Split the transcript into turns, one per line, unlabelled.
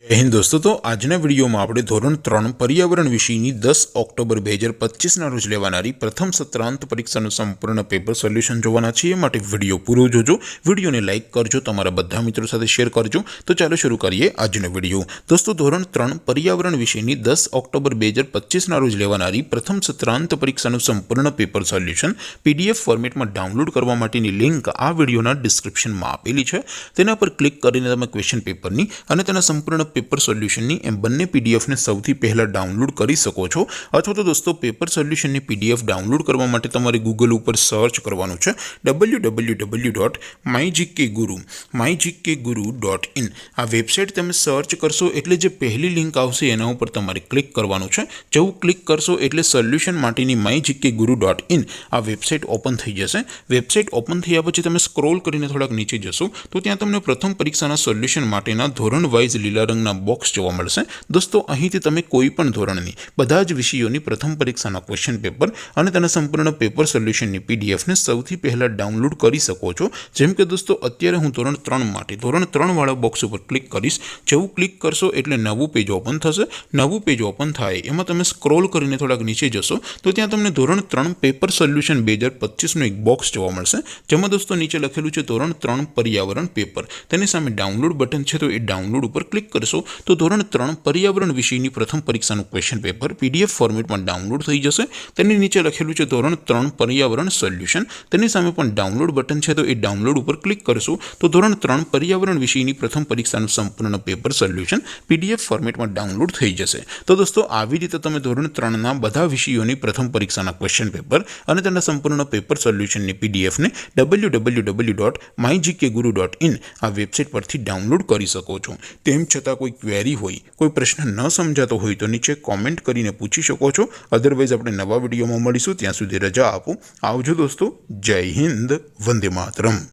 जय हिंद दोस्तों। तो आजना विडियो में આપણે ધોરણ 3 પર્યાવરણ વિષયની 10 ઓક્ટોબર 2025 ના રોજ લેવાનારી પ્રથમ સત્રાંત પરીક્ષાનું સંપૂર્ણ પેપર સોલ્યુશન જોવાના છીએ। માટે વિડિયો પૂરો જોજો, વિડિયોને લાઈક કરજો, તમારા બધા મિત્રો સાથે શેર કરજો। તો ચાલો શરૂ કરીએ આજનો વિડિયો। દોસ્તો ધોરણ 3 પર્યાવરણ વિષયની 10 ઓક્ટોબર 2025 ના રોજ લેવાનારી પ્રથમ સત્રાંત પરીક્ષાનું સંપૂર્ણ પેપર સોલ્યુશન પીડીએફ ફોર્મેટમાં ડાઉનલોડ કરવા માટેની લિંક આ વિડિયોના ડિસ્ક્રિપ્શનમાં આપેલી છે। તેના પર ક્લિક કરીને તમે ક્વેશ્ચન પેપરની અને તેના સંપૂર્ણ पेपर सोल्यूशन एम बने पीडीएफ ने सौथी पहला डाउनलॉड करी सको छो। अथवा तो दोस्तों पेपर सोल्यूशन ने पीडीएफ डाउनलॉड करवा माटे तमारे गूगल पर सर्च करवानुं छे www.mygkguru.in आ वेबसाइट तमे सर्च करशो एटले जे पहली लिंक आवशे एना उपर तमारे क्लिक करवानुं छे। जेवुं क्लिक करशो एटले सोल्यूशन माटेनी mygkguru.in आ वेबसाइट ओपन थई जशे। वेबसाइट ओपन थया पछी तमे स्क्रॉल करीने थोड़ाक नीचे जशो तो त्यां तमने प्रथम परीक्षाना सोल्यूशन माटेना धोरण वाइज लीला रंगना बॉक्स जोवा मळशे। दोस्तों અહીંથી તમે કોઈ પણ ધોરણની બધા જ વિષયોની પ્રથમ પરીક્ષાના ક્વેશ્ચન પેપર અને તેના સંપૂર્ણ પેપર સોલ્યુશનની પીડીએફ ને સૌથી પહેલા ડાઉનલોડ કરી શકો છો। જેમ કે દોસ્તો અત્યારે હું ધોરણ 3 માટે ધોરણ 3 વાળા બોક્સ ઉપર ક્લિક કરીશ। જેવું ક્લિક કરશો એટલે નવું પેજ ઓપન થશે। નવું પેજ ઓપન થાય એમાં તમે સ્ક્રોલ કરીને થોડાક નીચે જશો તો ત્યાં તમને ધોરણ 3 પેપર સોલ્યુશન 2025 નું એક બોક્સ જોવા મળશે। જેમાં દોસ્તો નીચે લખેલું છે ધોરણ 3 પર્યાવરણ પેપર। તેની સામે ડાઉનલોડ બટન છે તો એ ડાઉનલોડ ઉપર ક્લિક करशो तो धोरण 3 पर्यावरण विषयनी प्रथम परीक्षाનું क्वेश्चन पेपर पीडीएफ फॉर्मेट में डाउनलॉड थई जशे। तेनी नीचे लखेलुं छे धोरण 3 पर्यावरण सोल्यूशन। तेनी सामे पण डाउनलॉड बटन छे तो ए डाउनलॉड पर क्लिक करशो तो धोरण 3 पर्यावरण विषयनी प्रथम परीक्षाનું संपूर्ण पेपर सोल्यूशन पीडीएफ फॉर्मेट में डाउनलॉड थई जशे। तो दोस्तों આવી રીતે તમે ધોરણ 3 ના બધા વિષયોની પ્રથમ પરીક્ષાના ક્વેશ્ચન પેપર અને તેના સંપૂર્ણ પેપર સોલ્યુશનની પીડીએફ ને www.mygkguru.in આ વેબસાઇટ પરથી ડાઉનલોડ કરી શકો છો। તેમ छता कोई क्वेरी होय, कोई प्रश्न न समझातो होय तो नीचे कॉमेंट करीने पूछी शको छो। अदरवाइज आपणे नवा विडियोमां मळीशुं, त्यां सुधी रजा आपो। आवजो दोस्तों। जय हिंद, वंदे मातरम।